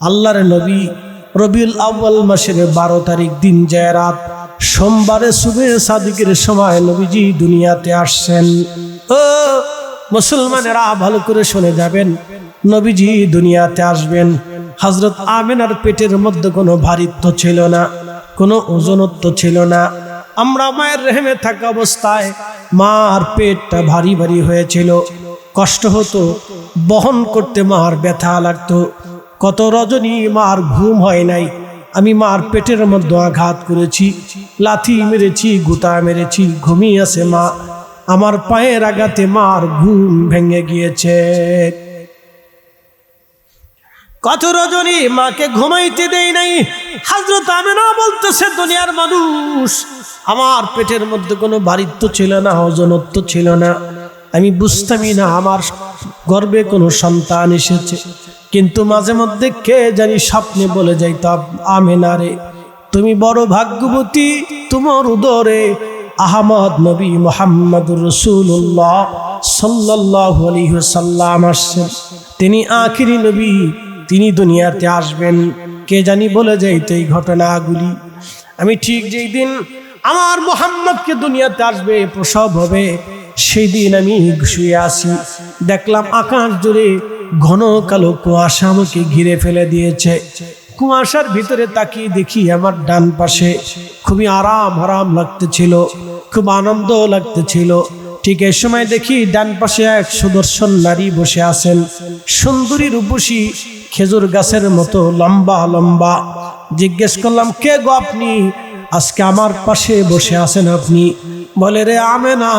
আল্লাহর নবী রবিউল আউয়াল মাসের 12 তারিখ দিন যায় রাত, সোমবারে সুবে সাদিকের সময় নবীজি দুনিয়াতে আসছেন। ও মুসলমানেরা ভালো করে শুনে যাবেন, নবীজি দুনিয়াতে আসবেন। হযরত আমিনার পেটের মধ্যে কোনো ভারিত্ব ছিল না, কোনো ওজনত্ব ছিল না। আমরা মায়ের রেহেমে থাকা অবস্থায় মার পেটটা ভারী ভারী হয়েছিল, কষ্ট হতো বহন করতে, মার ব্যথা লাগতো। কত রজনী মার ঘুম হয় নাই। আমি মার পেটের মধ্যে আঘাত করেছি, লাথি মেরেছি, গুতা মেরেছি, ঘুমিয়ে আছে মা। আমার পায়ের আঘাতে মার ঘুম ভেঙে গিয়েছে। কত রজনী মাকে ঘুমাইতে দেই নাই। হযরত আমিনা বলতেছে, দুনিয়ার মানুষ, আমার পেটের মধ্যে কোনো ভারিত্ব ছিল না, ওজনত্ব ছিল না। আমি বুঝতামই না আমার গর্ভে কোনো সন্তান এসেছে। কিন্তু মাঝে মধ্যে কে জানি স্বপ্নে বলে যাইত, আমিনা রে, তুমি বড় ভাগ্যবতী, তোমার উদরে আহমদ নবী মুহাম্মদুর রাসূলুল্লাহ সাল্লাল্লাহু আলাইহি ওয়াসাল্লাম আসছেন। তিনি আখিরি নবী, তিনি দুনিয়াতে আসবেন। কে জানি বলে যাইত এই ঘটনাগুলি। আমি ঠিক যেই দিন আমার মুহাম্মদকে দুনিয়াতে আসবে, প্রসব হবে, সেই দিন আমি শুয়ে আছি, দেখলাম আকাশ জুড়ে ঘন কালো কুয়াশা আমাকে ঘিরে ফেলে দিয়েছে। কুয়াশার ভিতরে তাকিয়ে দেখি আমার ডান পাশে খুবই আরাম লাগতেছিল, খুব আনন্দ লাগতেছিল। ঠিক এই সময় দেখি ডান পাশে এক সুদর্শন নারী বসে আছেন, সুন্দরী রূপসী, খেজুর গাছের মতো লম্বা লম্বা। জিজ্ঞেস করলাম, কে গো আপনি? আজকে আমার পাশে বসে আছেন আপনি? বলে, রে আমেনা,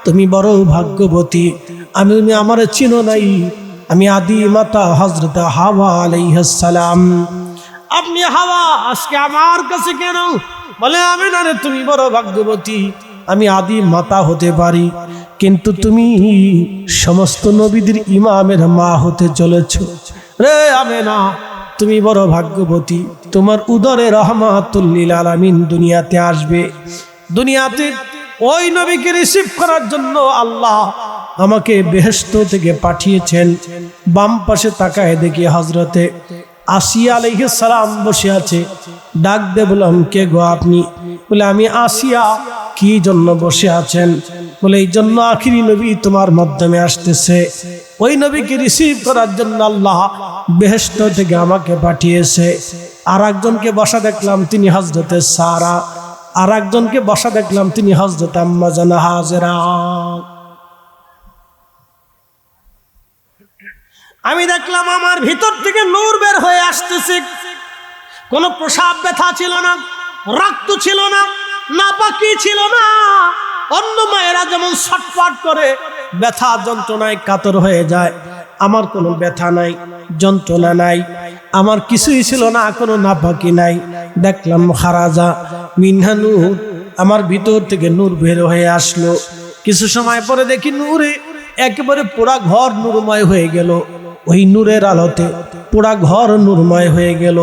তুমি বড় ভাগ্যবতী, আমি আমার চিনো নাই, আমি আদি মাতা হযরত হাওয়া আলাইহিস সালাম। আপনি হাওয়া, আজকে আমার কাছে কেন? বলে, আমেনা রে, তুমি বড় ভাগ্যবতী, আমি আদি মাতা হতে পারি, কিন্তু তুমি সমস্ত নবীদের ইমামের মা হতে চলেছ। রে আমেনা, তুমি বড় ভাগ্যবতী, তোমার উদরে রাহমাতুল লিল আলামিন দুনিয়াতে আসবে। দুনিয়াতে ওই নবীকে রিসিভ করার জন্য আল্লাহ আমাকে বেহেশত থেকে পাঠিয়েছেন। বাম পাশে তাকায় দেখি হযরতে আসিয়া আলাইহিস সালাম বসে আছে। ডাক দে বললাম, কে গো আপনি? বলে, আমি আসিয়া। কি জন্য বসে আছেন? বলে, এই জন্য আখিরি নবী তোমার মাধ্যমে আসতেছে, ওই নবীকে রিসিভ করার জন্য আল্লাহ বেহেশত থেকে আমাকে পাঠিয়েছে। আর একজনকে বসা দেখলাম, তিনি হযরতে সারা। আর একজনকে বসা দেখলাম, তিনি হযরত আম্মা জানা হাজেরা। আমি দেখলাম আমার ভিতর থেকে নূর বের হয়ে আসতেছে। কোনো প্রসাব ব্যথা ছিল না, রক্ত ছিল না, নাপাকি ছিল না। অন্য মায়েরা যেমন ছটফট করে ব্যথা যন্ত্রণায় কাতর হয়ে যায়, আমার কোনো ব্যথা নাই, যন্ত্রণা নাই, আমার কিছুই ছিল না, কোনো নাপাকি নাই। দেখলাম খারাজা মিনহা নূর, আমার ভিতর থেকে নূর বের হয়ে আসলো। কিছু সময় পরে দেখি নূরে একেবারে পুরা ঘর নূরময় হয়ে গেল। ওই নূরের আলোতে পুরা ঘর নূরময় হয়ে গেল।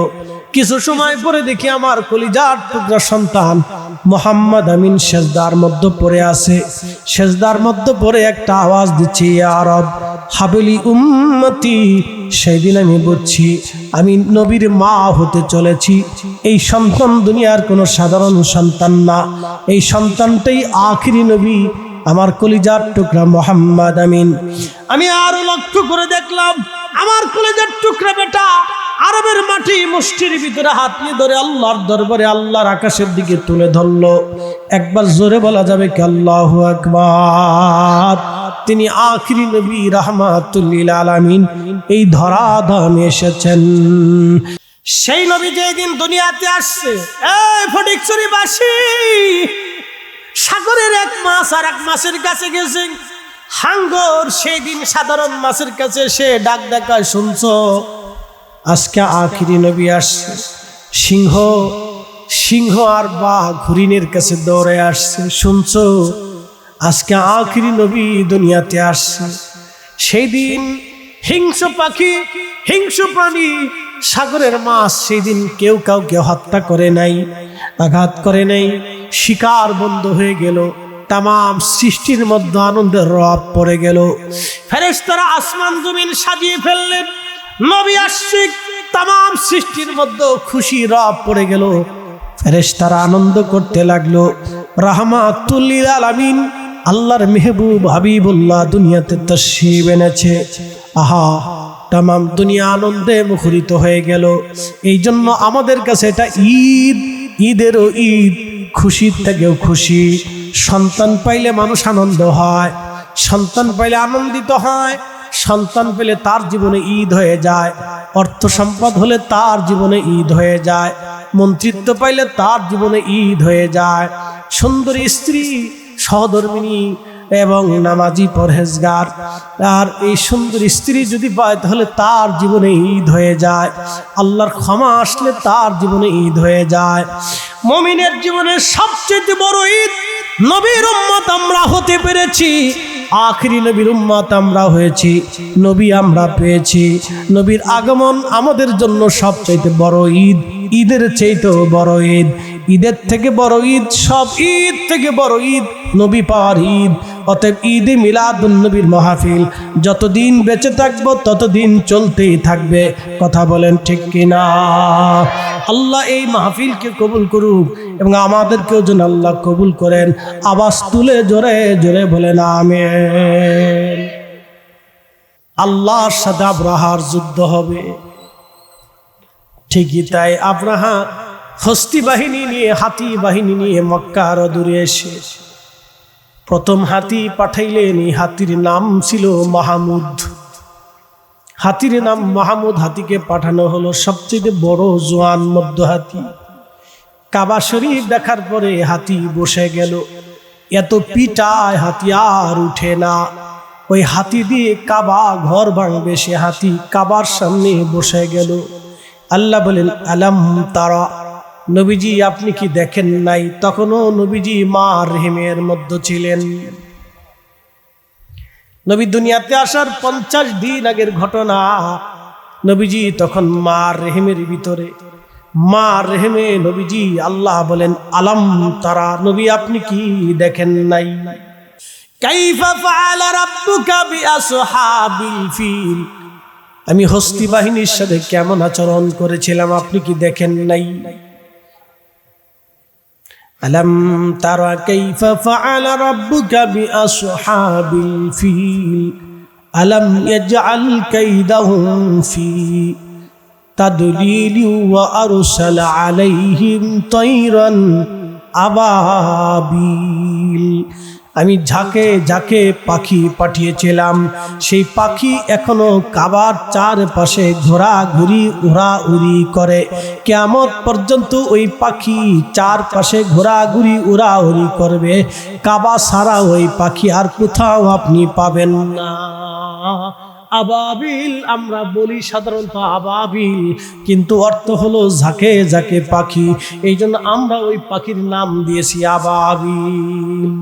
কিছু সময় পরে দেখি আমার কলিজার টুকরা সন্তান মুহাম্মদ আমিন সেজদার মধ্যে পড়ে আছে। সেজদার মধ্যে পড়ে একটা আওয়াজ দিচ্ছে, ইয়া রব হাবিলি উম্মতি। সেই দিন আমি বুঝছি আমি নবীর মা হতে চলেছি। এই সন্তান দুনিয়ার কোনো সাধারণ সন্তান না, এই সন্তানটাই আখিরি নবী, আমার কলিজার টুকরা মুহাম্মদ আমিন। আমি আরো লক্ষ্য করে দেখলাম আমার কলিজার টুকরা বেটা আরবের মাটি মুষ্টির ভিতরে হাত নিয়ে ধরে আল্লাহর দরবারে, আল্লাহর আকাশের দিকে তুলে ধরলো। একবার জোরে বলা যাবে কি আল্লাহু আকবার? তিনি আখিরি নবী রাহমাতুল লিল আলামিন এই ধরাধামে এসেছেন। সেই নবী যেদিন দুনিয়াতে আসছে, এই ফটিকছড়িবাসী, সাগরের এক মাছ আর এক মাছের কাছে গেছে হাঙ্গর। সেই দিন সাধারণ মাছের কাছে সে ডাক ডাকায়, শুনছো আজকে আখিরি নবী আসছে। সিংহ আর বাঘ হরিণের কাছে দৌড়ে আসছে, শুনছো আজকে আখিরি নবী দুনিয়াতে আসছে। সেই দিন হিংস্র পাখি, হিংস্র প্রাণী, সাগরের মাছ, সেই দিন কেউ কাউকে হত্যা করে নাই, আঘাত করে নাই, শিকার বন্ধ হয়ে গেল। তামাম সৃষ্টির মধ্যে আনন্দের রব পড়ে গেল। ফেরেশতারা আসমান জমিন সাজিয়ে ফেললেন। নবী আসছে, তামাম সৃষ্টির মধ্যে খুশি রব পড়ে গেল। ফেরেশতারা আনন্দ করতে লাগলো। রাহমাতুল লিল আলামিন আল্লাহর মেহবুব হাবিবুল্লাহ দুনিয়াতে তাশরীফ এনেছে। আহা, তামাম দুনিয়া আনন্দে মুখরিত হয়ে গেল। এই জন্য আমাদের কাছে এটা ঈদ, ঈদেরও ঈদ, খুশির থেকেও খুশি। সন্তান পাইলে মানুষ আনন্দ হয়, সন্তান পাইলে আনন্দিত হয়, সন্তান পেলে তার জীবনে ঈদ হয়ে যায়। অর্থ সম্পদ হলে তার জীবনে ঈদ হয়ে যায়, মন্ত্রিত্ব পাইলে তার জীবনে ঈদ হয়ে যায়। সুন্দরী স্ত্রী, সহধর্মিনী এবং নামাজি পরহেজগার, আর এই সুন্দর স্ত্রী যদি পায় তাহলে তার জীবনে ঈদ হয়ে যায়। আল্লাহর ক্ষমা আসলে তার জীবনে ঈদ হয়ে যায়। মুমিনের জীবনে সবচেয়ে বড় ঈদ নবীর উম্মত আমরা হতে পেরেছি। আখিরি নবীর উম্মত আমরা হয়েছি, নবী আমরা পেয়েছি। নবীর আগমন আমাদের জন্য সবচেয়ে বড় ঈদ, ঈদের চাইতেও বড় ঈদ। ঈদের থেকে বড় ঈদ, সব ঈদ থেকে বড় ঈদ নবী পাওয়ার ঈদ। অতএব ঈদে মিলাদুন নবীর মাহফিল যতদিন বেঁচে থাকবো ততদিন চলতেই থাকবে। কথা বলেন ঠিক কিনা? আল্লাহ এই মাহফিলকে কবুল করুক এবং আমাদেরকেও যেন আল্লাহ কবুল করেন। আওয়াজ তুলে জোরে জোরে বলেন আমিন। আল্লাহর সাথে আব্রাহার যুদ্ধ হবে। ঠিকই তাই, আব্রাহা হস্তি বাহিনী নিয়ে, হাতি বাহিনী নিয়ে মক্কার দূরে এসে প্রথম হাতি পাঠাইলেন। এই হাতির নাম ছিল মাহমুদ। হাতির নাম মাহমুদ। হাতিকে পাঠানো হলো সবচেয়ে বড় জোয়ান মধ্য হাতি। কাবা শরীফ দেখার পরে হাতি বসে গেল। এত পিটায় হাতি আর উঠে না। ওই হাতি দিয়ে কাবা ঘর ভাঙবে, সে হাতি কাবার সামনে বসে গেল। আল্লাহ বলেন, আলাম তারা, নবীজি আপনি কি দেখেন নাই? তখনও নবীজি মা রেহেমের মধ্যে ছিলেন। নবী দুনিয়াতে আসার 50 দিন আগের ঘটনা। নবীজি তখন মা রেহেমের ভিতরে, মা রেহেমে নবীজি। আল্লাহ বলেন, আলাম তারা, নবী আপনি কি দেখেন নাই? কাইফা ফাআলা রাব্বুকা বিআসহাবিল ফিল, আমি হস্তি বাহিনীর সাথে কেমন আচরণ করেছিলাম আপনি কি দেখেন নাই? আলাম তারা কাইফা ফাআলা রাব্বুকা বিআসহাবিল ফিল আলাম ইয়াজআল কাইদাহুম ফি তাদলিল ওয়া আরসালা আলাইহিম তায়রান আবাবিল। আমি ঝাঁকে ঝাঁকে পাখি পাঠিয়েছিলাম, সেই পাখি এখনো কাবার চারপাশে ঘোরাঘুরি উড়াউড়ি করে। কিয়ামত পর্যন্ত ওই পাখি চারপাশে ঘোরাঘুরি উড়াউড়ি করবে। কাবা ছাড়া ওই পাখি আর কোথাও আপনি পাবেন না। আবাবিল আমরা বলি সাধারণত আবাবিল, কিন্তু অর্থ হলো ঝাঁকে ঝাঁকে পাখি। এই জন্য আমরা ওই পাখির নাম দিয়েছি আবাবিল।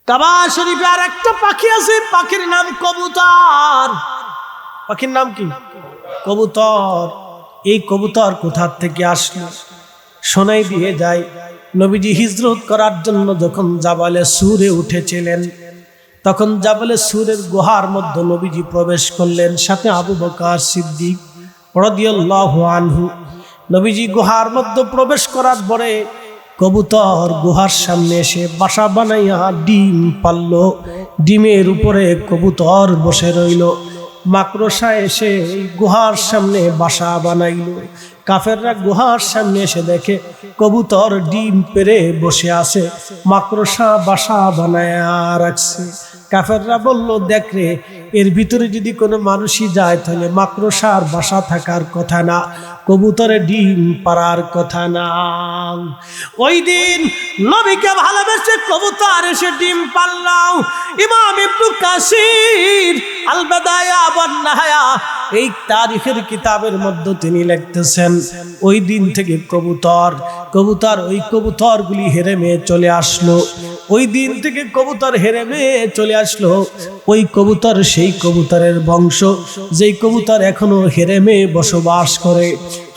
কাবা শরীফে আর একটা পাখি আছে, পাখির নাম কবুতর। পাখির নাম কি? কবুতর। এই কবুতর কোথা থেকে আসলো? শোনাই দিয়ে যায়, নবীজি হিজরত করার জন্য যখন জাবালে সুরে উঠেছিলেন, তখন জাবালে সুরের গুহার মধ্যে নবীজি প্রবেশ করলেন, সাথে আবু বকর সিদ্দিক রাদিয়াল্লাহু আনহু। নবীজি গুহার মধ্যে প্রবেশ করার পরে কবুতর গুহার সামনে এসে বাসা বানাইয়া ডিম পারল। ডিমের উপরে কবুতর বসে রইল। মাকড়সা এসে গুহার সামনে বাসা বানাইল। কাফেররা গুহার সামনে এসে দেখে কবুতর ডিম পেড়ে বসে আছে, মাকড়সা বাসা বানায়া রাখছে। কাফেররা বলল, দেখ রে, এর ভিতরে যদি কোনো মানুষই যায় তাহলে মাকড়সার বাসা থাকার কথা না, কবুতরে ডিম পাড়ার কথা না। ওই দিন নবীকে ভালোবেসে কবুতর এসে ডিম পারলাম। ইমাম ইবনে কাসির আল বাদায়া ওয়ান নাহায়া এই তারিখের কিতাবের মধ্যে তিনি লিখতেছেন, ওই দিন থেকে কবুতর ওই কবুতরগুলি হেরেমে চলে আসলো। ওই দিন থেকে কবুতর হেরেমে চলে আসলো। ওই কবুতর সেই কবুতরের বংশ, যেই কবুতর এখনো হেরেমে বসবাস করে।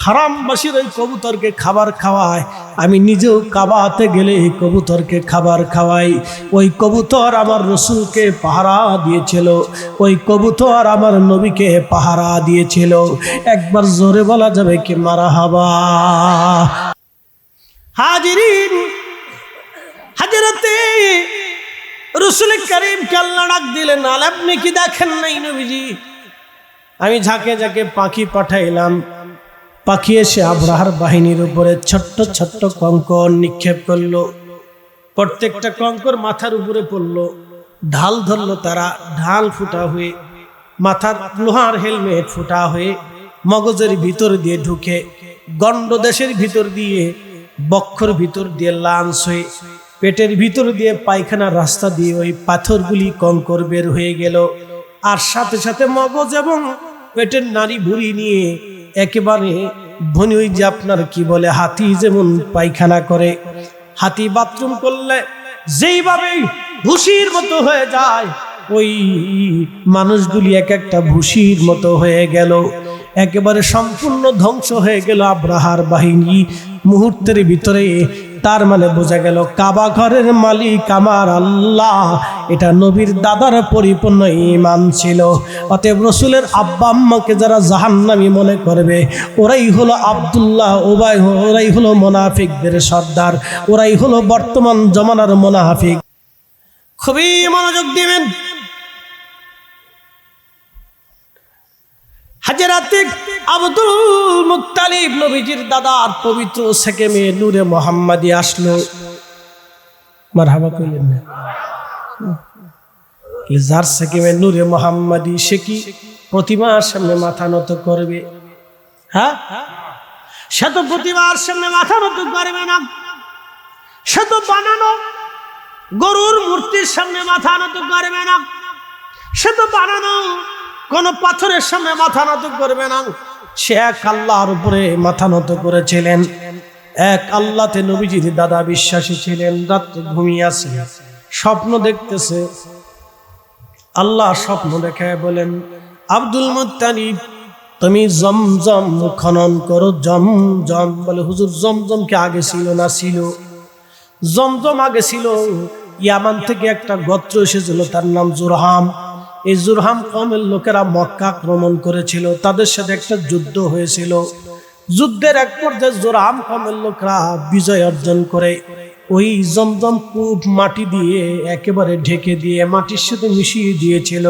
হারামবাসীর ওই কবুতরকে খাবার খাওয়ায়, আমি নিজেও কাবাতে গেলে এই কবুতরকে খাবার খাওয়াই। ওই কবুতর আমার রসুলকে পাহারা দিয়েছিল, ওই কবুতর আমার নবীকে পাহারা দিয়েছিল। একবার জোরে বলা যাবে কি মারহাবা। হাজিরিন, হাজরাতে রসুল করিমকে আল্লাহ ডাক দিলেন, আল আপনি কি দেখেন নাই নবীজি? আমি ঝাঁকে ঝাঁকে পাখি পাঠাইলাম, পাখি এসে আবরাহার বাহিনীর উপরে ছোট্ট ছোট্ট কঙ্কর নিক্ষেপ করলো। প্রত্যেকটা কঙ্কর মাথার উপরে পড়লো, ঢাল ধরলো তারা, ঢাল ফুটা হয়ে মাথার লোহার হেলমেট ফুটা হয়ে মগজের ভিতর দিয়ে ঢুকে, গন্ডদেশের ভিতর দিয়ে, বক্ষর ভিতর দিয়ে লাঞ্চ হয়ে, পেটের ভিতর দিয়ে পায়খানার রাস্তা দিয়ে ওই পাথরগুলি কঙ্কর বের হয়ে গেল। আর সাথে সাথে মগজ এবং পেটের নাড়ি ভুড়ি নিয়ে একেবারে ভনি, ওই যে আপনার কি বলে হাতি যেমন পায়খানা করে, হাতি বাথরুম করলে যেইভাবে ভুসির মতো হয়ে যায়, ওই মানুষগুলি এক একটা ভুসির মতো হয়ে গেল। একেবারে সম্পূর্ণ ধ্বংস হয়ে গেল আবরাহার বাহিনী মুহূর্তের ভিতরে। তার মানে বোঝা গেল কাবা ঘরের মালিক আমার আল্লাহ, এটা নবীর দাদার পরিপূর্ণ ঈমান ছিল। অতএব রসুলের আব্বা আম্মাকে যারা জাহান্নামী মনে করবে, ওরাই হলো আব্দুল্লাহ উবাই, ওরাই হলো মুনাফিকদের সর্দার, ওরাই হলো বর্তমান জমানার মুনাফিক। খুবই মনোযোগ দিবেন। হাজরাতে আব্দুল মুত্তালিব নবীজির দাদার পবিত্র সেকেমে নূরে মুহাম্মাদি আসলো। মারহাবা কইলেন না? যার সেকেমে নূরে মুহাম্মাদি, সে কি প্রতিমার সামনে মাথা নত করবে? হ্যাঁ, সে তো প্রতিমার সামনে মাথা নত করবে না। সে তো বানানো গরুর মূর্তির সামনে মাথা নত করবে না। সে তো বানানো কোন পাথরের সামনে মাথা নত করবে না। সে এক আল্লাহর উপরে মাথা নত করেছিলেন। এক আল্লাহতে নবীজির দাদা বিশ্বাসী ছিলেন। রাত্রে ঘুমিয়ে আছে, স্বপ্ন দেখতেছে। আল্লাহ স্বপ্ন দেখে বলেন, আব্দুল মুত্তালিব তুমি জমজম খনন করো। জমজম বলে, হুজুর জমজম কি আগে ছিল না? ছিল। জমজম আগে ছিল। ইয়ামান থেকে একটা গোত্র এসেছিল, তার নাম জুরহাম। এই জুরহাম কওমের লোকেরা মক্কা আক্রমণ করেছিল, তাদের সাথে একটা যুদ্ধ হয়েছিল। যুদ্ধের এক পর্যায়ে জুরহাম কওমের লোকরা বিজয় অর্জন করে ওই জমজম কূপ মাটি দিয়ে একেবারে ঢেকে দিয়ে মাটির সাথে মিশিয়ে দিয়েছিল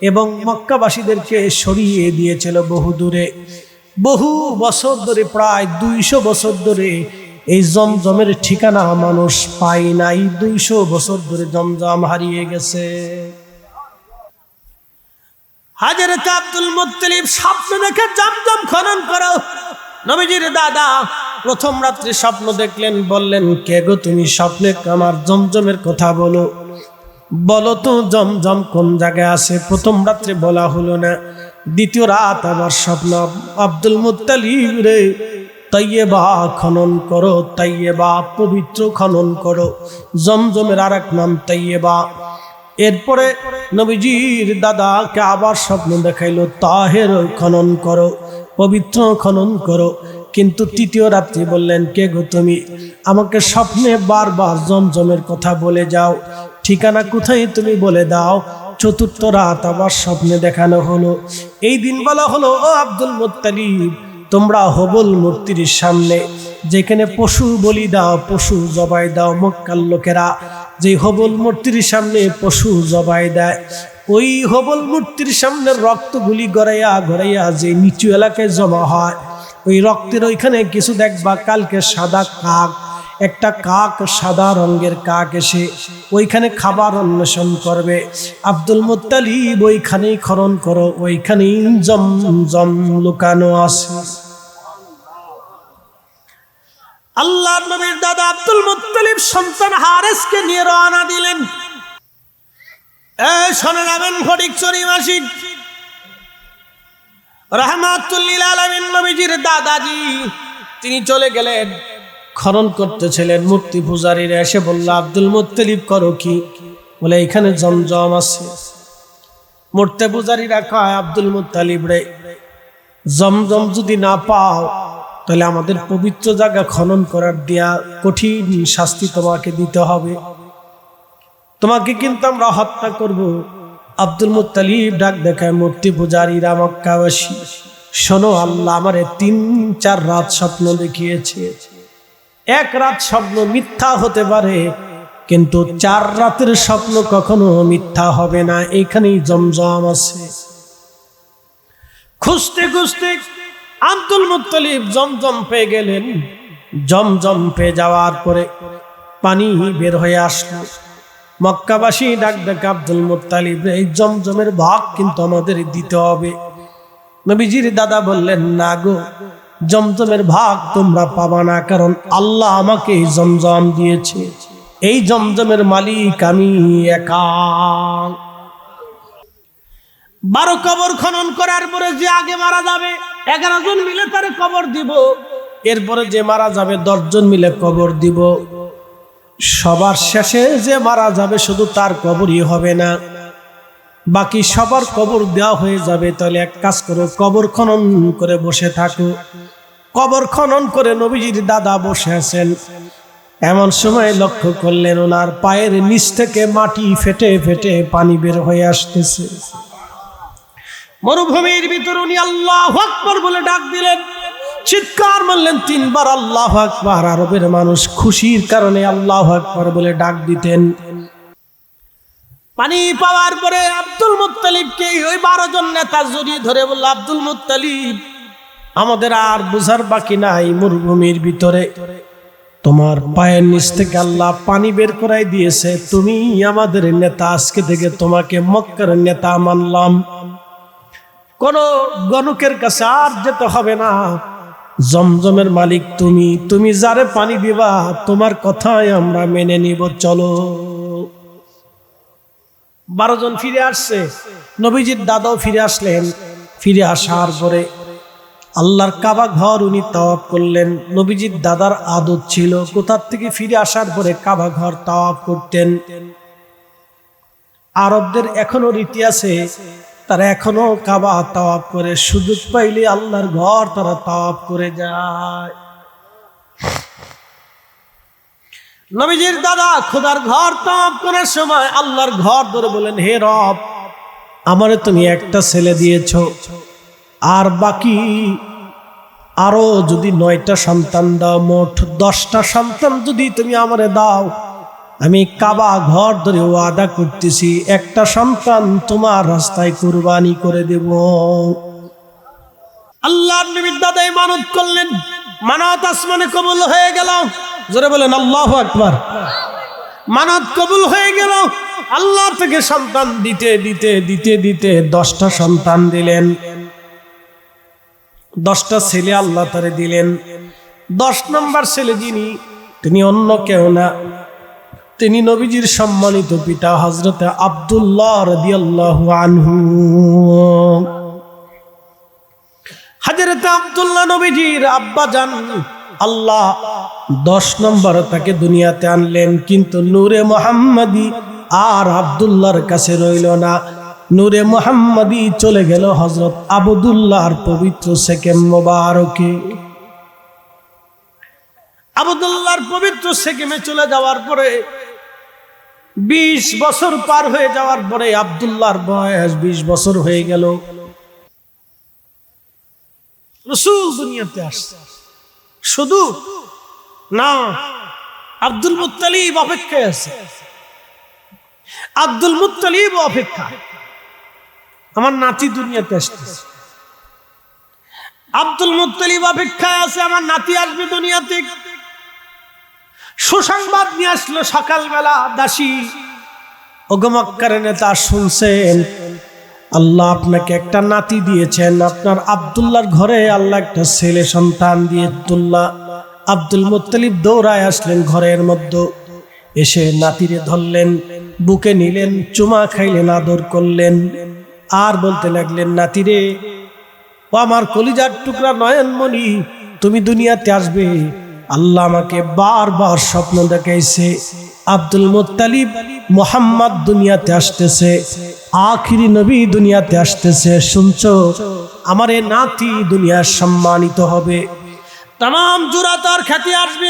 এবং মক্কাবাসীদেরকে সরিয়ে দিয়েছিল বহু দূরে। বহু বছর ধরে, প্রায় 200 বছর ধরে এই জমজমের ঠিকানা মানুষ পায় নাই। 200 বছর ধরে জমজম হারিয়ে গেছে। হযরত আব্দুল মুত্তালিব স্বপ্ন দেখে জমজম খনন করো। নবীজির দাদা প্রথম রাত্রে স্বপ্ন দেখলেন, বললেন, কে গো তুমি? স্বপ্নে আমার জমজমের কথা বলো, বলো তো জমজম কোন জায়গায় আছে? প্রথম রাত্রে বলা হলো না। দ্বিতীয় রাত আমার স্বপ্ন, আব্দুল মুত্তালিব রে, তাইয়েবা খনন করো, তাইয়েবা পবিত্র খনন করো। জমজমের আর এক নাম তাইয়েবা। এরপরে নবীজির দাদাকে আবার স্বপ্ন দেখাইলো, তাহের খনন করো, পবিত্র খনন করো। কিন্তু তৃতীয় রাত্রি বললেন, কে গো তুমি? আমাকে স্বপ্নে বারবার জমজমের কথা বলে যাও, ঠিকানা কোথায় তুমি বলে দাও। চতুর্থ রাত আবার স্বপ্নে দেখানো হলো। এই দিন বলা হলো, ও আব্দুল মুত্তালিব, তোমরা হবল মূর্তির সামনে যেখানে পশু বলি দাও, পশু জবাই দাও। মক্কার লোকেরা যে হবল মূর্তির সামনে পশু জবাই দেয়, ওই হবল মূর্তির সামনে রক্তগুলি গড়াইয়া গড়াইয়া যে নিচু এলাকায় জমা হয়, ওই রক্তের ওইখানে কিছু দেখবা কালকে সাদা কাক, একটা কাক, সাদা রঙের কাক এসে ওইখানে খাবার অন্বেষণ করবে। আব্দুল মুত্তালিব ওইখানেই খনন করো, ওইখানেই জমজম লুকানো আছে। আল্লাহর নবীর দাদা আব্দুল মুত্তালিব সন্তান হারেসকে নিয়ে রওনা দিলেন। শোনে যাবেন ফটিকছড়ি মাসিক রাহমাতুল লিল আলামিন নবীজির দাদাজি, তিনি চলে গেলেন। খনন করতেছিলেন। মূর্তি পূজারীরা এসে বলল, আব্দুল মুত্তালিব করো কি? বলে, এখানে জমজম আছে। মূর্তি পূজারীরা কয়, আব্দুল মুত্তালিব রে, জমজম যদি না পাও তাহলে আমাদের পবিত্র জায়গা খনন করার দেয়া কঠিন শাস্তি তোমাকে দিতে হবে, তোমাকে কিন্তু আমরা হত্যা করব। আব্দুল মুত্তালিব ডাক দেখায় মূর্তি পূজারীরা, মক্কাবাসী, শোনো, আল্লাহ আমারে 3-4 রাত স্বপ্ন দেখিয়েছে। এক রাত স্বপ্ন মিথ্যা হতে পারে, কিন্তু 4 রাতের স্বপ্ন কখনো মিথ্যা হবে না। এইখানেই জমজম আছে। খুঁজতে খুঁজতে আব্দুল মুত্তালিব জমজম পেয়ে গেলেন। জমজম পেয়ে যাওয়ার পরে পানি বের হয়ে আসলো। মক্কাবাসী ডাক ডাক আব্দুল মুত্তালিব, এই জমজমের ভাগ কিন্তু আমাদের দিতে হবে। নবীজির দাদা বললেন, না গো, জমজমের ভাগ তোমরা পাবা না, কারণ আল্লাহ আমাকে এই জমজম দিয়েছে। এই জমজমের মালিক আমি একা। 12 কবর খনন করার পরে যে আগে মারা যাবে 11 জন মিলে তার কবর দিব, এরপরে যে মারা যাবে 10 জন মিলে কবর দিব। সবার শেষে যে মারা যাবে শুধু তার কবরই হবে না, বাকি সবার কবর দেওয়া হয়ে যাবে। তাহলে এক কাজ করো, কবর খনন করে বসে থাকো। কবর খনন করে নবীজির দাদা বসে আছেন। এমন সময় লক্ষ্য করলেন ওনার পায়ের নিচ থেকে মাটি ফেটে ফেটে পানি বের হয়ে আসতেছে। মরুভূমির ভিতর উনি আল্লাহু আকবার বলে ডাক দিলেন, চিৎকার মারলেন 3 বার আল্লাহু আকবার। আরবের মানুষ খুশির কারণে আল্লাহু আকবার বলে ডাক দিতেন। পানি পাওয়ার পরে আব্দুল মুত্তালিবকে ওই 12 জন নেতা জড়িয়ে ধরে বলল, আব্দুল মুত্তালিব, আমাদের আর বুঝার বাকি নাই, মরুভূমির ভিতরে তোমার পায়ের নিচ থেকে আল্লাহ পানি বের করাই দিয়েছে। তুমি আমাদের নেতা, আজকে থেকে তোমাকে মক্কার নেতা মানলাম। কোন গণকের কাছে আর যেতে হবে না। জমজমের মালিক তুমি, তুমি যারে পানি দিবা তোমার কথাই আমরা মেনে নিব, চলো। 12 জন ফিরে আসছে। নবীজির দাদাও ফিরে আসলেন। ফিরে আসার পরে আল্লাহর কাবা ঘর উনি তাওয়াফ করলেন। নবীজির দাদার আদত ছিল কোথা থেকে ফিরে আসার পরে কাবা ঘর তাওয়াফ করতেন। আরবদের এখনো রীতি আছে, তারা এখনো কাবা তাওয়াফ করে, সুযোগ পাইলে আল্লাহর ঘর তারা তাওয়াফ করে যায়। নবীজির দাদা খোদার ঘর তাওয়াফ করার সময় আল্লাহর ঘর ধরে বলেন, হে রব, আমারে তুমি একটা ছেলে দিয়েছো, আর বাকি আরো যদি 9টা সন্তান দাও, মোট 10টা সন্তান যদি তুমি আমারে দাও, আমি কাবা ঘর ধরে ওয়াদা করতেছি একটা সন্তান তোমার রাস্তায় কুরবানি করে দেব। আল্লাহর নবীর দাদাই মানত করলেন, মানত আসমানে কবুল হয়ে গেল। জোরে বলেন আল্লাহু আকবার। মানত কবুল হয়ে গেল। আল্লাহ থেকে সন্তান দিতে দিতে দিতে দিতে 10টা সন্তান দিলেন। 10টা ছেলে আল্লাহ তারে দিলেন। 10 নম্বর ছেলে যিনি, তিনি অন্য কেউ না, তিনি নবীজির সম্মানিত পিতা হযরত আব্দুল্লাহ রাদিয়াল্লাহু আনহু। হযরত আব্দুল্লাহ নবীজির আব্বা জান। আল্লাহ 10 নম্বর তাকে দুনিয়াতে আনলেন, কিন্তু নূরে মুহাম্মাদি আর আব্দুল্লাহর কাছে রইল না। নূরে মুহাম্মাদি চলে গেল হযরত আব্দুল্লাহর পবিত্র সেকেম মোবারকে। আব্দুল্লাহর পবিত্র সেকেমে চলে যাওয়ার পরে 20 বছর পার হয়ে যাওয়ার পরে আব্দুল্লাহর বয়স 20 বছর হয়ে গেল। রাসূল দুনিয়াতে আসছে। শুধু না, আব্দুল মুত্তালিব অপেক্ষায় আছে। আব্দুল মুত্তালিব অপেক্ষা, আমার নাতি দুনিয়াতে আসতেছে। আব্দুল মুত্তালিব অপেক্ষায় আছে, আমার নাতি আসবে দুনিয়াতে। সুসংবাদ নিয়ে আসলো সকালবেলা দাসী, ওগো মক্কার নেতা, শুনছেন আল্লাহ আপনাকে একটা নাতি দিয়েছেন। আপনার আব্দুল্লাহর ঘরে আল্লাহ একটা ছেলে সন্তান দিয়ে। আব্দুল মুত্তালিব দৌড়ায় আসলেন ঘরের মধ্যে, এসে নাতিরে ধরলেন, বুকে নিলেন, চুমা খাইলেন, আদর করলেন, আর বলতে লাগলেন, নাতিরে, ও আমার কলিজার টুকরা নয়নমণি, তুমি দুনিয়াতে আসবে। আল্লাহ আমাকে বারবার স্বপ্ন দেখাইছে, আব্দুল মুত্তালিব মুহাম্মদ দুনিয়াতে আসতেছে, আখিরি নবী দুনিয়াতে আসতেছে। শুনছো, আমার এই নাতি দুনিয়ার সম্মানিত হবে, তাম জোড়া তার খ্যাতি আসবে,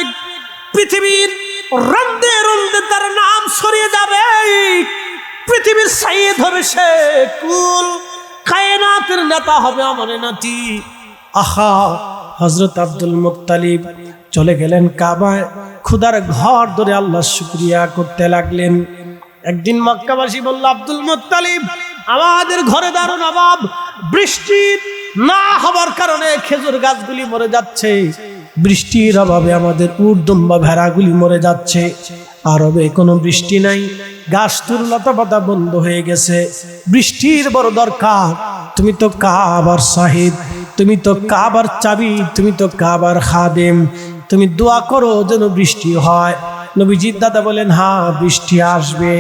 পৃথিবীর রন্দে রন্দে তার নাম ছড়িয়ে যাবে, পৃথিবীর সাইয়েদ হবে সে, কুল কায়নাতের নেতা হবে আমার নাতি। আহা, হযরত আব্দুল মুত্তালিব চলে গেলেন কাবায়, খুদার ঘর ধরে আল্লাহর শুকরিয়া করতে লাগলেন। একদিন মক্কাবাসী বলল, আব্দুল মুত্তালিব, আমাদের ঘরে দারুণ অভাব, বৃষ্টি না হবার কারণে খেজুর গাছগুলি মরে যাচ্ছে, বৃষ্টির অভাবে আমাদের উট দুম্বা ভেড়াগুলি মরে যাচ্ছে, আরবে কোনো বৃষ্টি নাই, গাছ তুললতা পাতা বন্ধ হয়ে গেছে, বৃষ্টির বড় দরকার। তুমি তো কাবার সাহিদ, তুমি তো কাবার চাবি, তুমি তো কাবার খাদেম, তুমি দোয়া করো যেন বৃষ্টি হয়। নবীজির দাদা বলেন, হ্যাঁ বৃষ্টি আসবে।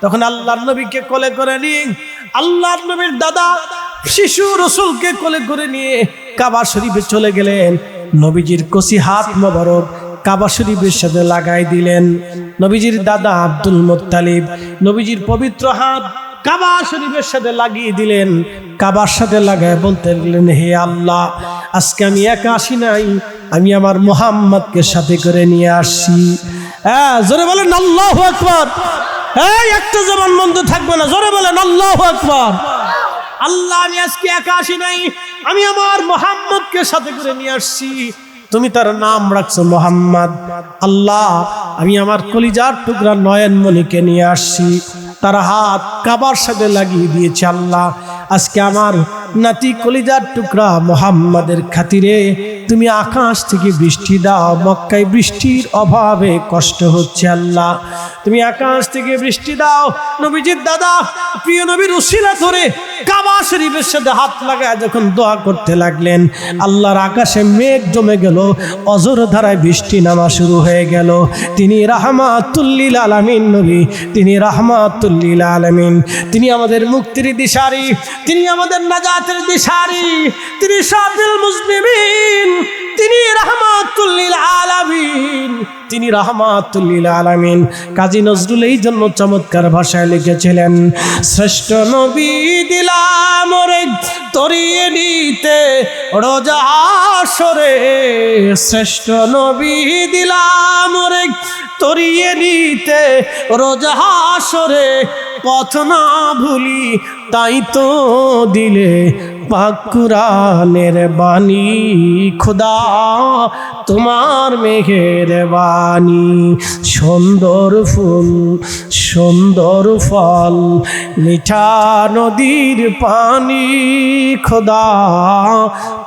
তখন আল্লাহর নবীকে কোলে করে নিয়ে, আল্লাহর নবীর দাদা শিশু রসুলকে কোলে করে নিয়ে কাবা শরীফে চলে গেলেন। নবীজির কচি হাত মোবারক কাবা শরীফের সাথে লাগাই দিলেন। নবীজির দাদা আব্দুল মুত্তালিব নবীজির পবিত্র হাত কাবা শরীফের সাথে লাগিয়ে দিলেন। কাবার সাথে লাগায় বলতে গেলেন, হে আল্লাহ, আজকে আমি একা আসি নাই, আমি আমার মুহাম্মদকে সাথে করে নিয়ে আসছি। হ্যাঁ, জোরে বলেন আল্লাহু আকবার। এই একটা জবান বন্ধ থাকবে না, জোরে বলেন আল্লাহু আকবার। আল্লাহ, আমি আজকে একা আসি নাই, আমি আমার মুহাম্মদকে সাথে করে নিয়ে আসছি, তুমি তার নাম রাখছো মুহাম্মদ। আল্লাহ, আমি আমার কলিজার টুকরা নয়নমণিকে নিয়ে আসছি, তার হাত কাবার সাথে লাগিয়ে দিয়েছে। আল্লাহ, আজকে আমার নাতি কলিজার টুকরা মুহাম্মাদের খাতিরে তুমি আকাশ থেকে বৃষ্টি দাও, মক্কায় বৃষ্টির অভাবে কষ্ট হচ্ছে। আল্লাহ, তুমি আকাশ থেকে বৃষ্টি দাও। নবীজির দাদা প্রিয় নবীর উসিলা ধরে কাবা শরীফের সাথে হাত লাগায় যখন দোয়া করতে লাগলেন, আল্লাহর আকাশে মেঘ জমে গেল, অজর ধারায় বৃষ্টি নামা শুরু হয়ে গেল। তিনি রাহমাতুল লিল আলামিন নবী, তিনি রাহমাতুল লিল আলামিন, তিনি আমাদের মুক্তির দিশারি, তিনি আমাদের নাজাতের দিশারি, তিনি শাফিল মুজনিবিন, তিনি রাহমাতুল লিল আলামিন, তিনি রাহমাতুল লিল আলামিন। কাজী নজরুল এই জন্য চমৎকার ভাষায় লিখেছিলেন, শ্রেষ্ঠ নবী দিলাম রে তরিয়ে নিতে রোজা হাসরে, শ্রেষ্ঠ নবী দিলাম রে তরিয়ে নিতে রোজা হাসরে, পথ না ভুলি তাই তো দিলে পাক কুরআনের বাণী, খোদা তোমার মেহের বাণী, সুন্দর ফুল সুন্দর ফল মিঠা নদীর পানি, খোদা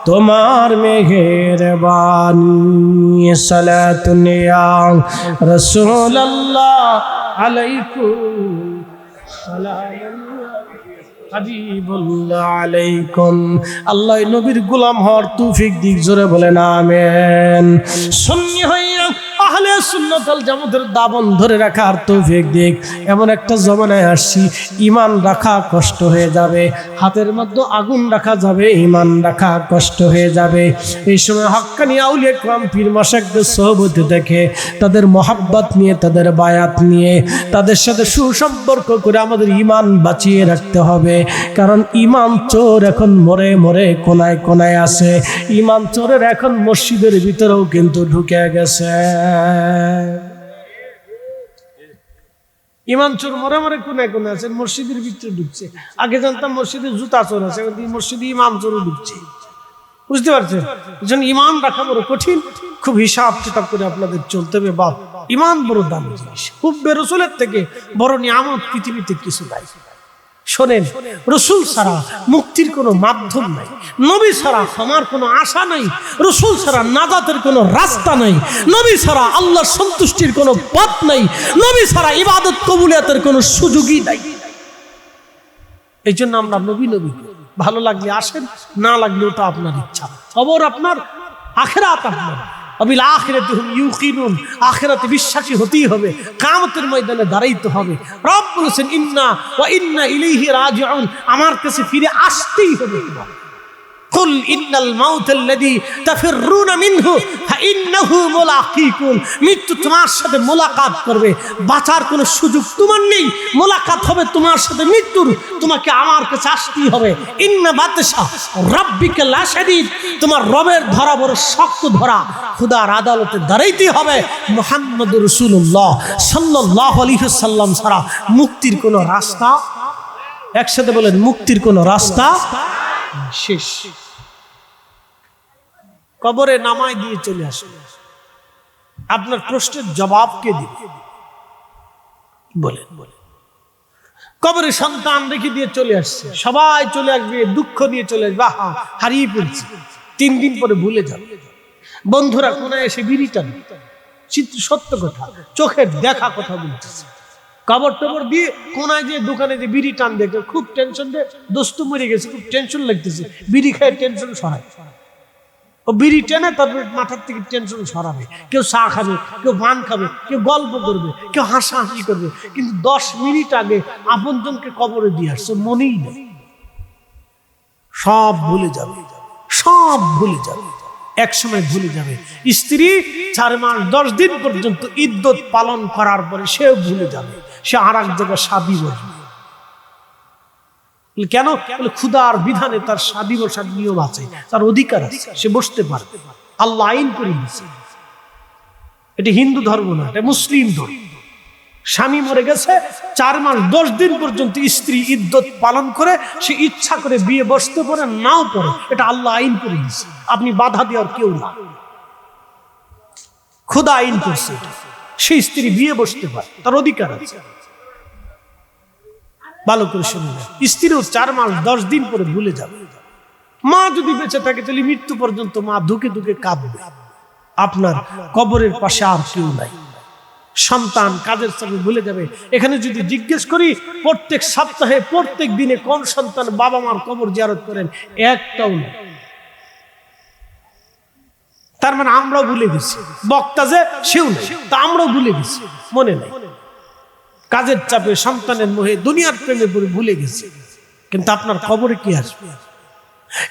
তোমার মেহের বাণী। সালাতুন ইয়া রাসূলুল্লাহ আলাইকুম সালাম হাবিবুল্লাহ আলাইকুম। আল্লাহ নবীর গোলাম হওয়ার তৌফিক দিক, জোরে বলেন আমিন। সুন্নি হইয়া আহলে সুন্নাত ওয়াল জামাতের দাবন ধরে রাখার তৌফিক দিক। এমন একটা জমানায় আসছি, ঈমান রাখা কষ্ট হয়ে যাবে, হাতের মধ্যে আগুন রাখা যাবে, ঈমান রাখা কষ্ট হয়ে যাবে। এই সময় হক্কানি আউলিয়া কিরাম পীর মাশায়েখদের সোহবতে দেখে, তাদের মহাব্বত নিয়ে, তাদের বায়াত নিয়ে, তাদের সাথে সুসম্পর্ক করে আমাদের ঈমান বাঁচিয়ে রাখতে হবে। কারণ ঈমান চোর এখন মরে মরে কোনায় কোনায় আছে, ঈমান চোরের এখন মসজিদের ভিতরেও কিন্তু ঢুকে গেছে। ঈমান চোর মরে মরে কোনায় কোনায় আছে, মসজিদের ভিতরে ঢুকছে। আগে জানতাম মসজিদে জুতা চোর আছে, মসজিদে ঈমান চোরও ঢুকছে। বুঝতে পারছেন? যেন ঈমান রাখা বড় কঠিন, খুব হিসাব কিতাব করে আপনাদের চলতে হবে। বাপ, ঈমান বড় দামি জিনিস, খুব রাসূলের থেকে বড় নিয়ামত পৃথিবীতে কিছু নাই। শোনেন, রসুল ছাড়া মুক্তির কোনো মাধ্যম নাই, নবী ছাড়া আমার কোনো আশা নাই, রসুল ছাড়া নাজাতের কোনো রাস্তা নাই, নবী ছাড়া আল্লাহর সন্তুষ্টির কোনো পথ নাই, নবী ছাড়া ইবাদত কবুলিয়াতের কোনো সুযোগই নাই। এই জন্য আমরা নবী নবী, ভালো লাগলে আসেন, না লাগলে ওটা আপনার ইচ্ছা, খবর আপনার, আখিরাত আপনার। আবিল আখিরাতি হুম ইউকিনুন, আখিরাতে বিশ্বাসী হতেই হবে, কিয়ামতের ময়দানে দাঁড়াইতে হবে। রব বলেছেন, ইন্না ওয়া ইন্না ইলাইহি রাজিউন, আমার কাছে ফিরে আসতেই হবে। কুল ইন্নাল মাউতাল্লাযী তাফিররুনা মিনহু ফাইন্নাহু মুলাকীকুম, মৃত্যু তোমার সাথে মোলাকাত করবে, বাঁচার কোনো সুযোগ তোমার নেই, মোলাকাত হবে তোমার সাথে মৃত্যুর, তোমাকে আমার কাছে আসতেই হবে। ইন্না বাতশা রাব্বিকা লাশাদীদ, তোমার রবের ধরা বড় শক্ত ধরা, খোদার আদালতে দাঁড়াইতেই হবে। মুহাম্মদুর রাসূলুল্লাহ সাল্লাল্লাহু আলাইহি ওয়াসাল্লাম ছাড়া মুক্তির কোনো রাস্তা, একসাথে বলেন, মুক্তির কোনো রাস্তা শেষ। কবরে নামায় দিয়ে চলে আসবে, আপনার প্রশ্নের জবাব কে দিবে? বলেন। কবরে সন্তান রেখে দিয়ে চলে আসছে, সবাই চলে আসবে, দুঃখ নিয়ে চলে আসবে, হারিয়ে ফেলছে, 3 দিন পরে ভুলে যাবে। বন্ধুরা কোনায় এসে বিড়ি টানবে, সত্য কথা, চোখের দেখা কথা বলতেছে। কবর টবর দিয়ে কোনায় যে দোকানে যে বিড়ি টান দেখে খুব টেনশন দেয়, দোস্ত মরে গেছে, খুব টেনশন লাগতেছে, বিড়ি খেয়ে টেনশন সরায়। ও বিড়ি টেনে তারপরে মাথার থেকে টেনশন সরাবে। কেউ চা খাবে, কেউ পান খাবে, কেউ গল্প করবে, কেউ হাসাহাসি করবে, কিন্তু 10 মিনিট আগে আপনজনকে কবরে দিয়ে আসছে, মনেই নেই, সব ভুলে যাবে, সব ভুলে যাবে, একসময় ভুলে যাবে। স্ত্রী 4 মাস 10 দিন পর্যন্ত ইদ্যত পালন করার পরে সেও ভুলে যাবে, সে আর এক জায়গায় শাদী বসবে। কেন? খোদার বিধানে তার শাদী বসার নিয়ম আছে, তার অধিকার আছে, সে বসতে পারবে, আল্লাহ আইন করে দিয়েছে। এটা হিন্দু ধর্ম না, এটা মুসলিম ধর্ম। স্বামী মরে গেছে, 4 মাস 10 দিন পর্যন্ত স্ত্রী ইদ্যত পালন করে, সে ইচ্ছা করে বিয়ে বসতে পারে, নাও পারে, এটা আল্লাহ আইন করে দিয়েছে, আপনি বাধা দেওয়ার কেউ না, খোদা আইন করছে। সে স্ত্রী বিয়ে বসতে পারে, তার অধিকার আছে। ভালো করে শুনুন, স্ত্রীও 4 মাস 10 দিন পরে ভুলে যাবে। মা যদি বেঁচে থাকে তাহলে মৃত্যু পর্যন্ত মা ধুকে ধুকে কাঁদবে। আপনার কবরের পাশে আর কেউ নাই। সন্তান কাজের চাপে ভুলে যাবে। এখানে যদি জিজ্ঞেস করি প্রত্যেক সপ্তাহে প্রত্যেক দিনে কোন সন্তান বাবা মার কবর জিয়ারত করেন, একটাও নেই। তার মানে আমরাও ভুলে গেছি, বক্তা যে সেও নেই, তা আমরাও ভুলে গেছি, মনে নাই। কাজের চাপে, সন্তানের মোহে, দুনিয়ার প্রেমে পড়ে ভুলে গেছে। কিন্তু আপনার কবরে কি আসবে?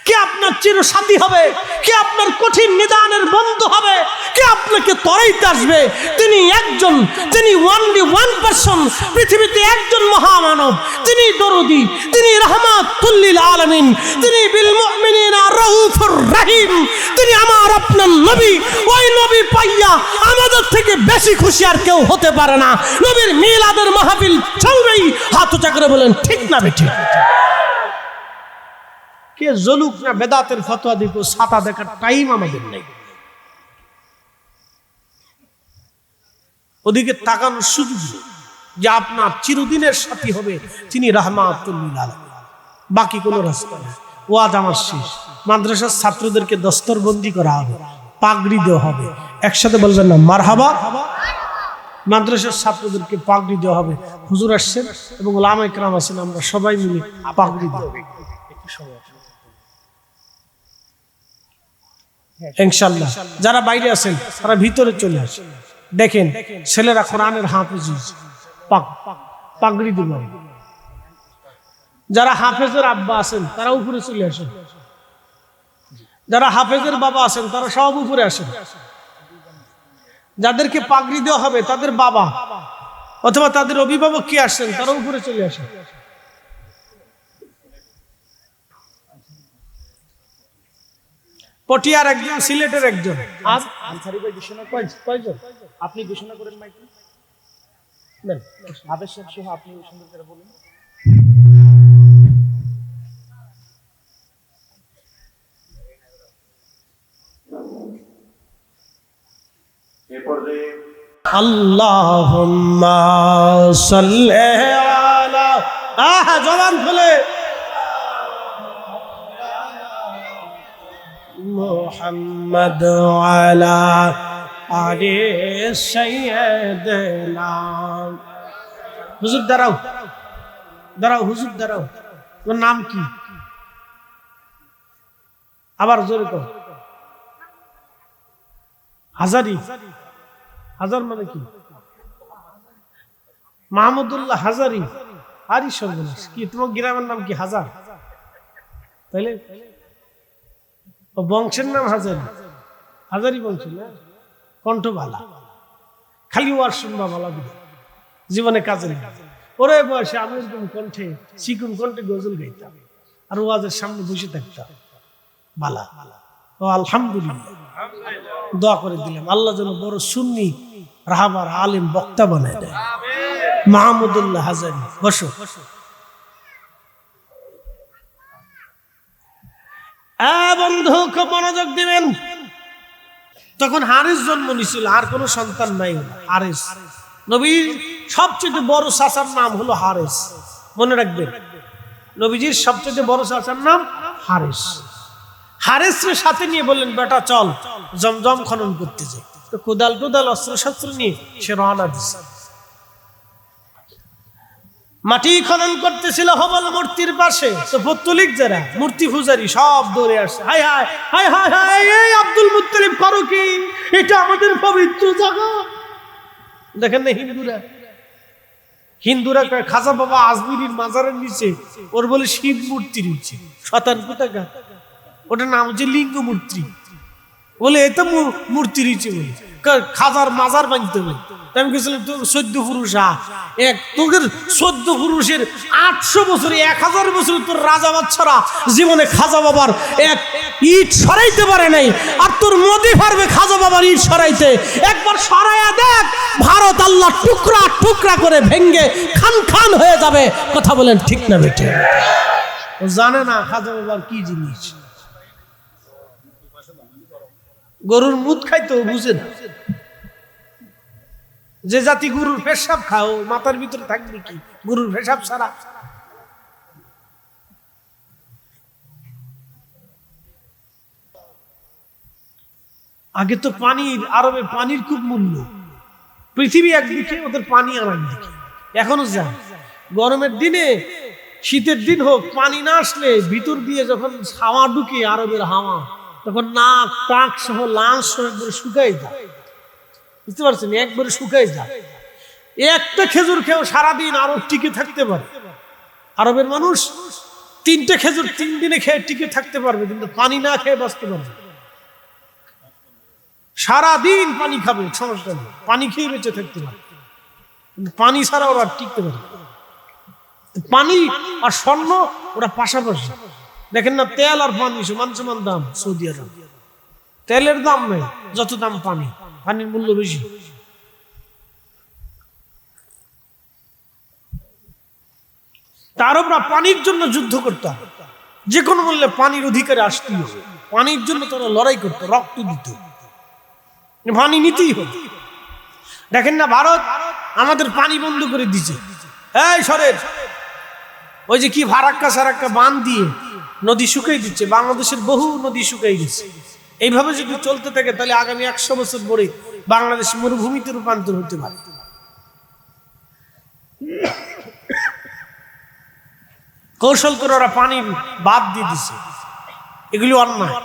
কে আপনার চিরসাথী হবে? কে আপনার কঠিন নিদানের বন্ধু হবে? কে আপনাকে তরাইতে আসবে? তিনি একজন, তিনি ওয়ানলি ওয়ান পারসন, পৃথিবীতে একজন মহামানব, তিনি দরদি, তিনি রাহমাতুল লিল আলামিন, তিনি বিল মুমিনিনা রাউফুর রহিম, তিনি আমার আপনার নবী। ওই নবী পাইয়া আমাদের থেকে বেশি খুশি আর কেউ হতে পারে না। নবীর মিলাদের মাহফিল চলবেই। হাত উঁচা করে বলেন ঠিক না বেঠিক? কে জলুক না বেদাতের ফতোয়া দিব, ছাতা দেখার টাইম আমাদের নেই, ওদিকে তাকানোর সুযোগ নেই। যে আপনার চিরদিনের সাথী হবে তিনি রাহমাতুল লিল আলামিন, বাকি কোনো রাস্তা নেই। ওয়াজ আমার শেষ। মাদ্রাসার ছাত্রদেরকে দস্তরবন্দি করা হবে, পাগড়ি দেওয়া হবে, একসাথে বলবেন না মারহাবা। মাদ্রাসার ছাত্রদেরকে পাগড়ি দেওয়া হবে। হুজুর আসছেন এবং ওলামায়ে কেরাম আছেন, আমরা সবাই মিলে পাগড়ি দেব ইনশাআল্লাহ। যারা বাইরে আছেন তারা ভিতরে চলে আসেন। দেখেন ছেলেরা কোরআনের হাফেজ, পাগড়ি দিব। যারা হাফেজের আব্বা আছেন তারা উপরে চলে আসেন, যারা হাফেজের বাবা আছেন তারা সব উপরে আসেন। যাদেরকে পাগড়ি দেওয়া হবে তাদের বাবা অথবা তাদের অভিভাবক কি আসছেন তারা উপরে চলে আসেন। পটিয়ার একজন, সিলেটের একজন, আর আনসারী ভাই ঘোষণা কয়জন? আপনি ঘোষণা করেন মাইকে নেন, হাফেজ সাহেব সহ আপনি সুন্দর করে বলুন। আল্লাহুম্মা সাল্লি আলা, জবান খুলে, মুহাম্মদ আলা আলি সাইয়্যিদিনা। হুজুর দাঁড়াও, দাঁড়াও, হুজুর দাঁড়াও। তোমার নাম কি? আবার জোরে কর। হাজারি। হাজার মানে কি? মাহমুদুল্লাহ হাজারি। আরি সর্বনাশ, কি তোমার গ্রামের নাম কি হাজার? তাইলে ও বংশের নাম হাজারি, হাজারি বংশ না, কণ্ঠ ভালা, খালি ওয়ার শুনবা ভালা দিবে, জীবনে কাজে নেই। ওরে বয়সে আমি এরকম কণ্ঠে চিকুন কণ্ঠে গজল গাইতাম আর ওয়াজের সামনে বসে থাকতাম। ভালা ও আলহামদুলিল্লাহ, দোয়া করে দিলাম আল্লাহ যেন বড় সুন্নি রাহাবার আলেম বক্তা বানায় দেয়। মাহমুদুল্লাহ হাজারি, বসো। বন্ধু খুব মনোযোগ দিবেন। তখন হারিস জন্ম নিছিল, আর কোন সন্তান নাই। হারিস নবীর সবচেয়ে বড় চাচার নাম হলো হারিস, মনে রাখবেন। নবীজির সবচেয়ে বড় চাচার নাম হারিস। হারিসের সাথে নিয়ে বললেন, বেটা চল জমজম খনন করতে যাই। তো কোদাল টোদাল অস্ত্র শস্ত্র নিয়ে সে রওনা দিছে। মাটি খনন করতেছিল হবল মূর্তির পাশে। তো পত্তলিক যারা মূর্তি পূজারি সব দৌড়ে আসছে, high high high high high, এই আব্দুল মুত্তালিব করো কি? এটা আমাদের পবিত্র জায়গা। দেখেন না হিন্দুরা কয় খাজা বাবা আজমিরির মাজারের নিচে ওর বলে শিব মূর্তি রয়েছে, শতান কোথাকা, ওটার নাম হচ্ছে লিঙ্গ মূর্তি। বলে এত মূর্তি রয়েছে বলে খাজার মাজার বাঁধতে হবে। আমি গেছিলাম তোর 14 পুরুষ, এক তোদের 14 পুরুষের 800 বছরে 1000 বছরে তোর রাজা বাচ্চারা জীবনে খাজা বাবার এক ইট সরাইতে পারে নাই, আর তোর মোদি পারবে খাজা বাবার ইট সরাইতে? একবার সরাইয়া দেখ, ভারত আল্লাহ টুকরা টুকরা করে ভেঙ্গে খান খান হয়ে যাবে। কথা বলেন ঠিক না বেটে? ও জানে না খাজা বাবার কি জিনিস। গরুর মুদ খাইতো বুঝে না। যে জাতি গরুর পেশাব খাও, মাথার ভিতরে থাকবে কি গরুর পেশাব ছাড়া? আগে তো পানির, আরবে পানির খুব মূল্য। পৃথিবী একদিকে, ওদের পানি আর একদিকে। এখনো যায় গরমের দিনে, শীতের দিন হোক, পানি না আসলে ভিতর দিয়ে যখন হাওয়া ঢুকে, আরবের হাওয়া, তখন নাক টাক সহ লাশ সহ একবারে শুকাই যায়। বুঝতে পারছেন? একবারে শুকাই যায়। একটা খেজুর খেয়েও সারাদিন আরব টিকে থাকতে পারে। আরবের মানুষ 3টে খেজুর 3 দিনে খেয়ে টিকে থাকতে পারবে, কিন্তু পানি না খেয়ে বাঁচতে পারবে। সারাদিন পানি খাবে, সমস্যা নেই, পানি খেয়ে বেঁচে থাকতে পারে, কিন্তু পানি ছাড়া ওরা টিকতে পারে। পানি আর স্বর্ণ ওরা পাশাপাশি। দেখেন না, তেল আর পানি সমান সমান দাম। সৌদি আরব তেলের দাম নেই যত দাম পানি, পানির মূল্য বেশি। আরবরা পানির জন্য যুদ্ধ করতো, যে কোনো মূল্যে পানির অধিকারে আসতেই হবে। পানির জন্য তারা লড়াই করতো, রক্ত দিত, পানি নিতেই হবে। দেখেন না, ভারত আমাদের পানি বন্ধ করে দিছে। এই সরের ওই যে কি ফারাক্কা সারাক্কা বাঁধ দিয়ে নদী শুকিয়ে দিচ্ছে। বাংলাদেশের বহু নদী শুকিয়ে গেছে। এইভাবে যদি চলতে থাকে তাহলে আগামী 100 বছর পরে বাংলাদেশ মরুভূমিতে রূপান্তর হতে পারে। কৌশল করে ওরা পানি বাদ দিয়ে দিচ্ছে। এগুলি অন্যায়,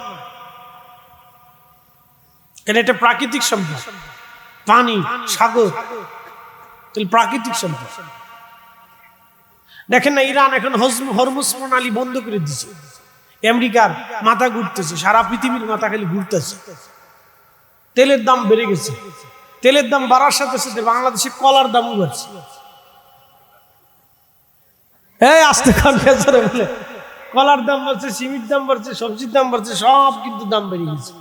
কেন এটা প্রাকৃতিক সম্পদ। পানি, সাগর প্রাকৃতিক সম্পদ। দেখেন না, ইরান এখন হরমুজ প্রণালী বন্ধ করে দিচ্ছে। আমেরিকার মাথা ঘুরতেছে, সারা পৃথিবীর মাথা খালি ঘুরতেছে। তেলের দাম বেড়ে গেছে। তেলের দাম বাড়ার সাথে সাথে বাংলাদেশে কলার দামও বাড়ছে। এই আস্তে বলে কলার দাম বাড়ছে, সিমেন্ট দাম বাড়ছে, সবজির দাম বাড়ছে, সব কিন্তু দাম বেড়ে গেছে।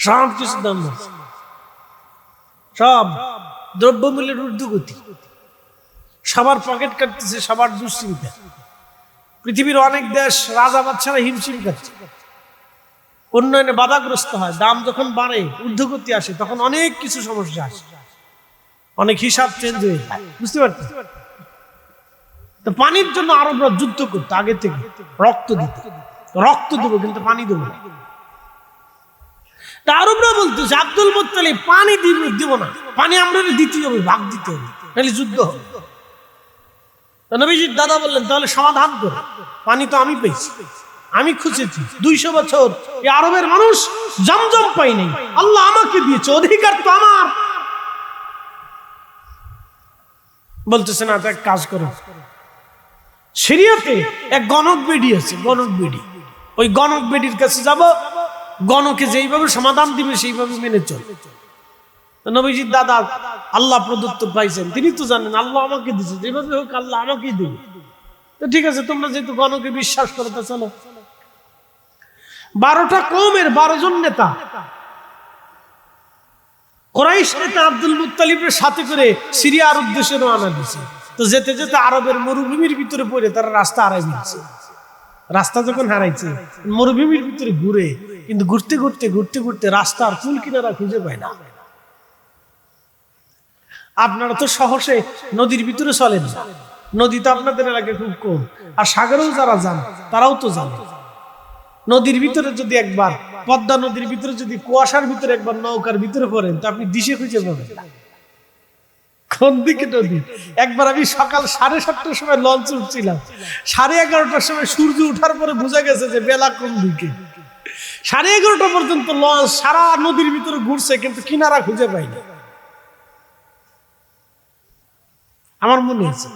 সব কিছু দাম বাড়ছে, সব দ্রব্যমূল্যের ঊর্ধ্বগতি। সবার পকেট কাটতেছে, সবার দুশ্চিন্তা। পৃথিবীর অনেক দেশ রাজা বাচ্চারা হিমশিম খাচ্ছে, উন্নয়নে বাধাগ্রস্ত হয়। দাম যখন বাড়ে, ঊর্ধ্বগতি আসে, তখন অনেক কিছু সমস্যা আসে, অনেক হিসাব চেঞ্জ হয়ে যায়। বুঝতে পারছেন? তো পানির জন্য আরবরা যুদ্ধ করতো আগে থেকে, রক্ত দিত। রক্ত দেবো কিন্তু পানি দেবো না। তা আরবরা বলতেছে আব্দুল মুত্তালিব পানি দিব না, পানি আমরা দিতে হবে, ভাগ দিতে হবে, তাহলে যুদ্ধ হবে। নবীজির দাদা বললেন তাহলে সমাধান করো। পানি তো আমি পেয়েছি, আমি খুঁজেছি 200 বছর এই আরবের মানুষ জমজম পাই নাই, আল্লাহ আমাকে দিয়েছে, অধিকার তো আমার। বলতেছে না, এক কাজ করো, সিরিয়াতে এক গণক বেডি আছে, গণক বেডি। ওই গণক বেডির কাছে যাব, গণকে যেইভাবে সমাধান দিবে সেইভাবে মেনে চল। নবীজির দাদা আল্লাহ প্রদত্ত পাইছেন, তিনি তো জানেন আল্লাহ আমাকে দিচ্ছে, যেভাবে হোক আল্লাহ আমাকেই দেবে। তো ঠিক আছে, তোমরা যেহেতু গণকে বিশ্বাস করো তা চলো। 12টা কওমের 12 জন নেতা কুরাইশ নেতা আব্দুল মুত্তালিবের সাথে করে সিরিয়ার উদ্দেশ্যে রওনা দিয়েছে। তো যেতে যেতে আরবের মরুভূমির ভিতরে পড়ে তারা রাস্তা হারাই ফেলছে। রাস্তা যখন হারাইছে, মরুভূমির ভিতরে ঘুরে, কিন্তু ঘুরতে ঘুরতে ঘুরতে ঘুরতে রাস্তার কুল কিনারা খুঁজে পায় না। আপনারা তো সহসে নদীর ভিতরে চলেন না, নদী তো আপনাদের এলাকায় খুব কম, আর সাগরেও যারা যান তারাও তো জানে। নদীর ভিতরে যদি একবার, পদ্মা নদীর ভিতরে যদি কুয়াশার ভিতরে একবার নৌকার ভিতরে পড়েন, তো আপনি দিশে খুঁজে পাবেন না কোন দিকে নদী। একবার আমি সকাল 7:30টার সময় লঞ্চ উঠছিলাম, 11:30টার সময় সূর্য উঠার পরে বোঝা গেছে যে বেলা কোন দিকে। 11:30টা পর্যন্ত লঞ্চ সারা নদীর ভিতরে ঘুরছে, কিন্তু কিনারা খুঁজে পাইনি। আমার মনে হয়েছে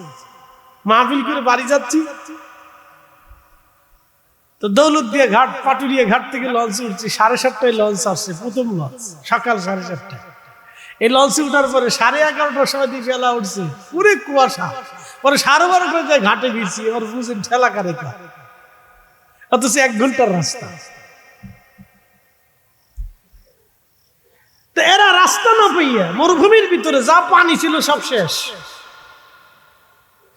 মাহফিল করে বাড়ি যাচ্ছি, তো দৌলতদিয়া ঘাট, পাটুরিয়া ঘাট থেকে লঞ্চ উঠছি। 7:30টায় লঞ্চ আসছে, প্রথম লঞ্চ, সকাল 7:30টায়। এই লঞ্চে উঠার পরে 11:30টার সময় দিয়ে বেলা উঠছে, পুরো কুয়াশা। পরে 12:30টায় যায় ঘাটে ফিরছি, এবার বুঝছেন ঠেলা কারে কা, অথচ 1 ঘন্টার রাস্তা। তো এরা রাস্তা না পাইয়া মরুভূমির ভিতরে যা পানি ছিল সব শেষ,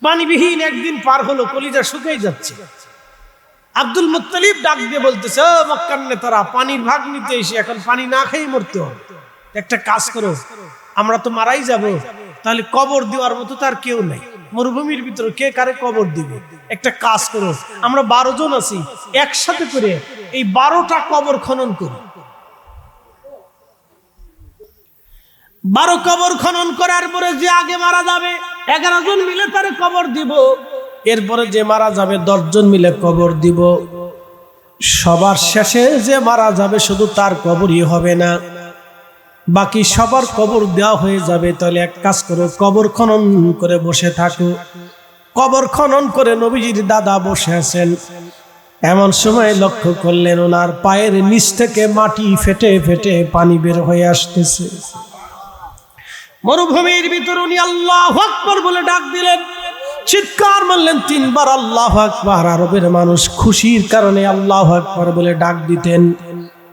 পানিবিহীন একদিন পার হলো, কলিজা শুকিয়ে যাচ্ছে। আব্দুল মুত্তালিব ডাক দিয়ে বলতেছে, ও মক্কার নেতারা, পানির ভাগ নিতে এসে এখন পানি না খেয়ে মরতে হবে। একটা কাজ করো, আমরা তো মারাই যাব, তাহলে কবর দেওয়ার মতো তার কেউ নাই মরুভূমির ভিতরে, কে কারে কবর দিবে? একটা কাজ করো, আমরা 12 জন আছি, একসাথে করে এই 12টা কবর খনন করি। 12 কবর খনন করার পরে যে আগে মারা যাবে 11 জন মিলে তারে কবর দিব, এরপরে যে মারা যাবে 10 জন মিলে কবর দিব। সবার শেষে যে মারা যাবে শুধু তার কবরই হবে না, বাকি সবার কবর দেওয়া হয়ে যাবে। তাহলে এক কাজ করো, কবর খনন করে বসে থাকো। কবর খনন করে নবীজির দাদা বসে আছেন। এমন সময় লক্ষ্য করলেন ওনার পায়ের নিচ থেকে মাটি ফেটে ফেটে পানি বের হয়ে আসতেছে। মরুভূমির ভিতর উনি আল্লাহু আকবার বলে ডাক দিলেন, চিৎকার মারলেন 3 বার আল্লাহু আকবার। আরবের মানুষ খুশির কারণে আল্লাহু আকবার বলে ডাক দিতেন।